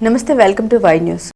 నమస్తే, welcome to Y news.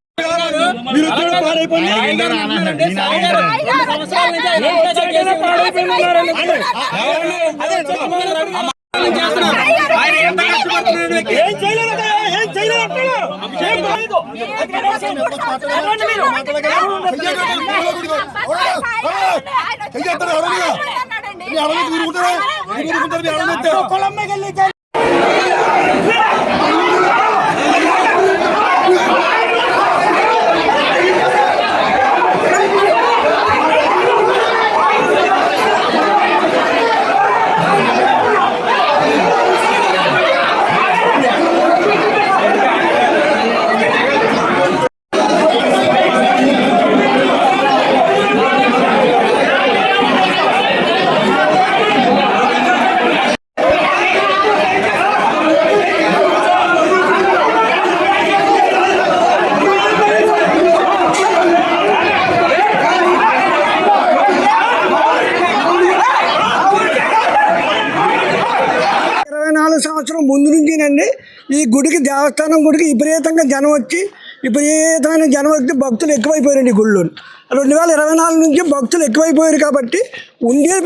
సంవత్సరం ముందు నుంచినండి ఈ గుడికి, దేవస్థానం గుడికి విపరీతంగా జనం వచ్చి భక్తులు ఎక్కువైపోయారండి ఈ గుళ్ళో. 2024 నుంచి భక్తులు ఎక్కువైపోయారు కాబట్టి ఉండీలు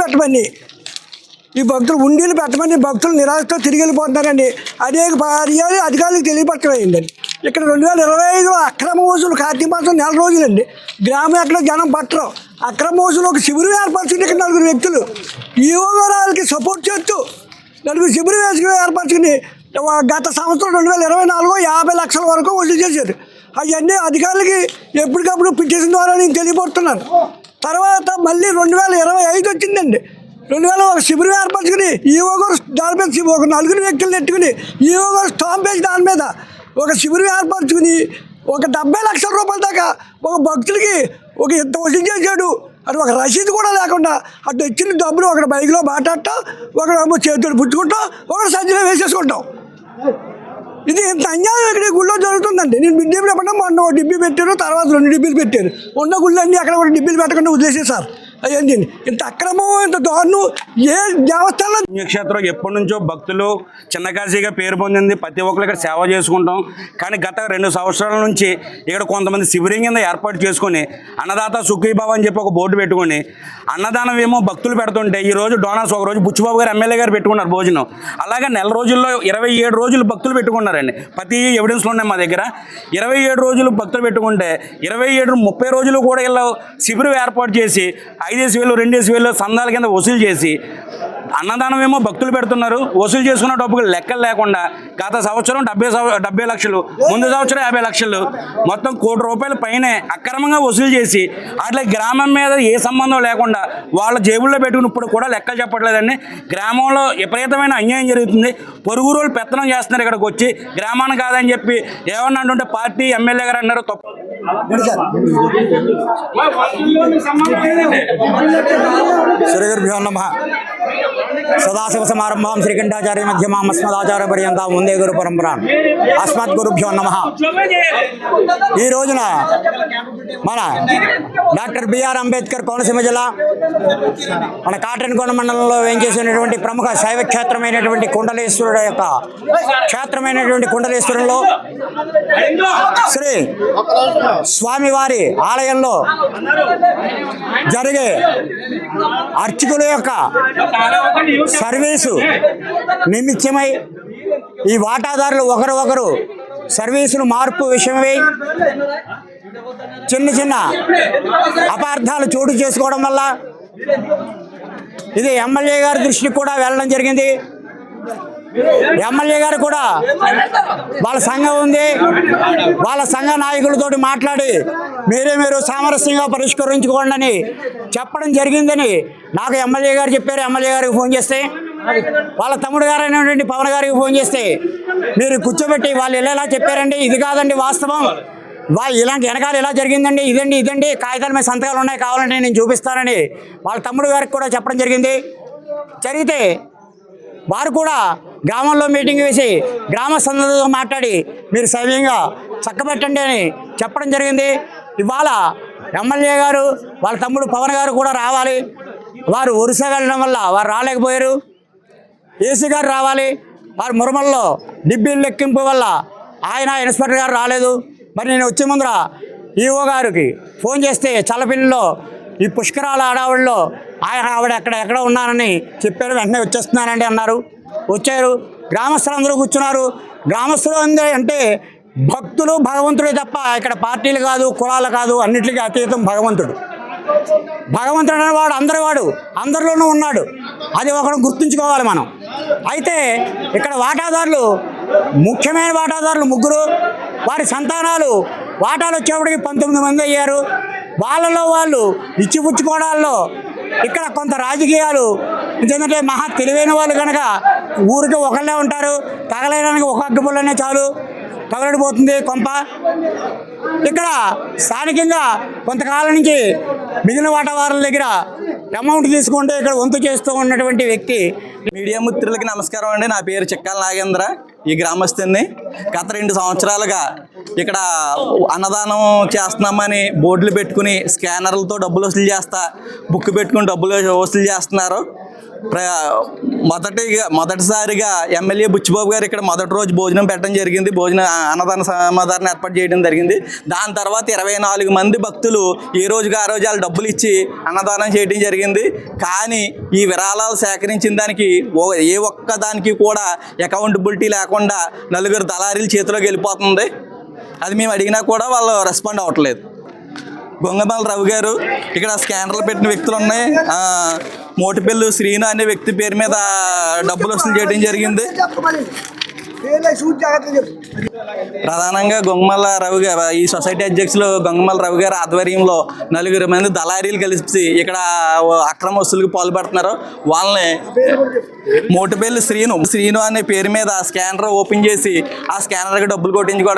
పెట్టమని భక్తులు నిరాశతో తిరిగి వెళ్ళిపోతున్నారండి. అనేక పర్యాలు అధికారులకు తెలియపరచమైందండి. ఇక్కడ 2025లో అక్రమ వసూలు కార్తీక మాసం 4 రోజులండి. గ్రామం ఎక్కడ జనం పట్టరు. అక్రమ వసూలు ఒక శిబిరం ఏర్పరచుకుని ఇక్కడ 4 వ్యక్తులు ఈవో గారికి సపోర్ట్ చేస్తూ 4 శిబిరం ఏర్పరచుకుని గత సంవత్సరం 2024 50 లక్షల వరకు వసూలు చేశారు. అవన్నీ అధికారులకి ఎప్పటికప్పుడు పిటిషన్ ద్వారా నేను తెలియపడుతున్నాను. తర్వాత మళ్ళీ 2025 వచ్చిందండి. 2000 ఒక శిబిరం ఏర్పరచుకుని ఈవో గారు దాని మీద ఒక 4 వ్యక్తులు ఎట్టుకుని ఈవో గారు స్టాంప్ వేసి దాని మీద ఒక శిబిరం ఏర్పరచుకుని ఒక 70 లక్షల రూపాయల దాకా ఒక భక్తులకి ఇంత వసూలు చేశాడు. అది ఒక రసీదు కూడా లేకుండా అటు వచ్చిన డబ్బులు ఒకటి బైక్లో మాట్లాడటం, ఒకడు చేతులు పుచ్చుకుంటాం, ఒకటి సంచిలో వేసేసుకుంటాం. ఇది ఇంత అన్యాయం ఇక్కడ గుళ్ళో జరుగుతుందండి. నేను డిబ్బీలు పెట్టినా మొన్న డిబ్బీ పెట్టారు, తర్వాత 2 డిబ్బీలు పెట్టారు. ఉన్న గుళ్ళు అన్నీ అక్కడ కూడా డిబ్బీలు పెట్టకుండా వదిలేసేసారు. అయ్యండి ఇంత అక్రమం, ఇంత దారుణం ఏ దేవస్థానం. పుణ్యక్షేత్రం ఎప్పటి నుంచో భక్తులు చిన్నకాశీగా పేరు పొందింది. ప్రతి ఒక్కరు ఇక్కడ సేవ చేసుకుంటాం. కానీ గత 2 సంవత్సరాల నుంచి ఇక్కడ కొంతమంది శిబిరం కింద ఏర్పాటు చేసుకొని అన్నదాత సుఖీభావ అని చెప్పి ఒక బోర్డు పెట్టుకొని అన్నదానం ఏమో భక్తులు పెడుతుంటే ఈరోజు డోనర్స్ ఒకరోజు బుచ్చిబాబు గారు ఎమ్మెల్యే గారు పెట్టుకున్నారు భోజనం. అలాగే నెల రోజుల్లో 27 రోజులు భక్తులు పెట్టుకున్నారండి. ప్రతి ఎవిడెన్స్లో ఉన్నాయి మా దగ్గర. 27 రోజులు భక్తులు పెట్టుకుంటే 30 రోజులు కూడా ఇలా శిబిరం ఏర్పాటు చేసి 5,000 2,000 సందాల కింద వసూలు చేసి అన్నదానం ఏమో భక్తులు పెడుతున్నారు. వసూలు చేసుకున్న డబ్బులు లెక్కలు లేకుండా గత సంవత్సరం 70 లక్షలు, ముందు సంవత్సరం 50 లక్షలు, మొత్తం ₹1 కోటి పైనే అక్రమంగా వసూలు చేసి అట్లా గ్రామం మీద ఏ సంబంధం లేకుండా వాళ్ళ జేబుల్లో పెట్టుకుని ఇప్పుడు కూడా లెక్కలు చెప్పట్లేదండి. గ్రామంలో విపరీతమైన అన్యాయం జరుగుతుంది. పొరుగు రోజులు పెత్తనం చేస్తున్నారు. ఇక్కడికి వచ్చి గ్రామాన్ని కాదని చెప్పి ఏమన్నా అంటుంటే పార్టీ ఎమ్మెల్యే గారు అన్నారు తప్పు. శ్రీగురుభ్యో నమః. సదాశివ సమారంభాం శ్రీకంఠాచార్య మధ్యమాం అస్మదాచార్య పర్యంతం వందే గురు పరంపరాం. అస్మద్గురుభ్యో నమః. ఈ రోజున మన డాక్టర్ బిఆర్ అంబేద్కర్ కోనసీమ జిల్లా మన కాటన్కోన మండలంలో వేయించేసినటువంటి ప్రముఖ శైవ క్షేత్రమైనటువంటి కుండలేశ్వరుడు యొక్క క్షేత్రమైనటువంటి కుండలేశ్వరంలో శ్రీ స్వామివారి ఆలయంలో జరిగే అర్చకుల యొక్క సర్వీసు నిమిత్తమై ఈ వాటాదారులు ఒకరు సర్వీసులు మార్పు విషయమై చిన్న అపార్థాలు చోటు చేసుకోవడం వల్ల ఇది ఎమ్మెల్యే గారి దృష్టికి కూడా వెళ్ళడం జరిగింది. ఎమ్మెల్యే గారు కూడా వాళ్ళ సంఘం ఉంది, వాళ్ళ సంఘ నాయకులతోటి మాట్లాడి మీరు సామరస్యంగా పరిష్కరించుకోండి అని చెప్పడం జరిగిందని నాకు ఎమ్మెల్యే గారు చెప్పారు. ఎమ్మెల్యే గారికి ఫోన్ చేస్తే వాళ్ళ తమ్ముడు గారు అయినటువంటి పవన్ గారికి ఫోన్ చేస్తే మీరు కూర్చోబెట్టి వాళ్ళు ఇలా చెప్పారండి, ఇది కాదండి వాస్తవం, ఇలాంటి వెనకాల ఇలా జరిగిందండి, ఇదండి కాగితాల మీద సంతకాలు ఉన్నాయి, కావాలంటే నేను చూపిస్తానని వాళ్ళ తమ్ముడు గారికి కూడా చెప్పడం జరిగితే వారు కూడా గ్రామంలో మీటింగ్ వేసి గ్రామస్తులతో మాట్లాడి మీరు సవ్యంగా చక్కబెట్టండి అని చెప్పడం జరిగింది. ఇవాళ ఎమ్మెల్యే గారు వాళ్ళ తమ్ముడు పవన్ గారు కూడా రావాలి. వారు ఒరిస్సా వెళ్ళడం వల్ల వారు రాలేకపోయారు. ఏసీ గారు రావాలి. వారు మురమల్లో డిబ్బీలు లెక్కింపు వల్ల ఆయన ఇన్స్పెక్టర్ గారు రాలేదు. మరి నేను వచ్చే ముందర ఈఓ గారికి ఫోన్ చేస్తే చల్లపిల్లిలో ఈ పుష్కరాల ఆడావిడిలో ఆవిడ ఎక్కడ ఉన్నానని చెప్పారు. వెంటనే వచ్చేస్తున్నానండి అన్నారు. వచ్చారు, గ్రామస్తులందరూ కూర్చున్నారు. గ్రామస్తులు అంటే భక్తులు భగవంతుడే తప్ప ఇక్కడ పార్టీలు కాదు, కులాలు కాదు, అన్నిటికీ అతీతం భగవంతుడు. భగవంతుడు అనేవాడు అందరిలోనూ ఉన్నాడు. అది ఒకటి గుర్తుంచుకోవాలి మనం. అయితే ఇక్కడ వాటాదారులు, ముఖ్యమైన వాటాదారులు ముగ్గురు, వారి సంతానాలు వాటాలు వచ్చేప్పటికి 19 మంది అయ్యారు. వాళ్ళలో వాళ్ళు ఇచ్చిపుచ్చుకోవడాల్లో ఇక్కడ కొంత రాజకీయాలు, ఎందుకంటే మహా తెలివైన వాళ్ళు కనుక ఊరికి ఒకళ్ళే ఉంటారు. తగలేయడానికి ఒక అగ్గిపుల్లనే చాలు, తగలడిపోతుంది కొంప. ఇక్కడ స్థానికంగా కొంతకాలం నుంచి మిగిలిన వాటాదారుల దగ్గర అమౌంట్ తీసుకుంటే ఇక్కడ వంతు చేస్తూ ఉన్నటువంటి వ్యక్తి. మీడియా మిత్రులకి నమస్కారం అండి. నా పేరు చిక్కాల నాగేంద్ర, ఈ గ్రామస్తుని. గత 2 సంవత్సరాలుగా ఇక్కడ అన్నదానం చేస్తున్నామని బోర్డులు పెట్టుకుని స్కానర్లతో డబ్బులు వసూలు చేస్తా, బుక్ పెట్టుకుని డబ్బులు వసూలు చేస్తున్నారు. మొదటిసారిగా ఎమ్మెల్యే బుచ్చిబాబు గారు ఇక్కడ మొదటి రోజు భోజనం పెట్టడం జరిగింది. అన్నదాన సమాధానం ఏర్పాటు చేయడం జరిగింది. దాని తర్వాత 24 మంది భక్తులు ఏ రోజుకి ఆ రోజు వాళ్ళు డబ్బులు ఇచ్చి అన్నదానం చేయడం జరిగింది. కానీ ఈ విరాళాలు సేకరించిన దానికి ఏ ఒక్క దానికి కూడా అకౌంటబిలిటీ లేకుండా 4 దళారీల చేతిలోకి వెళ్ళిపోతుంది. అది మేము అడిగినా కూడా వాళ్ళు రెస్పాండ్ అవ్వట్లేదు. గొంగమల రవి గారు ఇక్కడ స్కానర్లు పెట్టిన వ్యక్తులు ఉన్నాయి. మోటిపల్లి శ్రీను అనే వ్యక్తి పేరు మీద డబ్బులు వసూలు చేయడం జరిగింది. ప్రధానంగా గొంగమల రవి గారు, ఈ సొసైటీ అధ్యక్షులు గొంగమల రవి గారు ఆధ్వర్యంలో 4 మంది దళారీలు కలిసి ఇక్కడ అక్రమ వసూలుకు పాల్పడుతున్నారు. వాళ్ళని మోటిపల్లి శ్రీను అనే పేరు మీద స్కానర్ ఓపెన్ చేసి ఆ స్కానర్కి డబ్బులు కొట్టించుకోవడం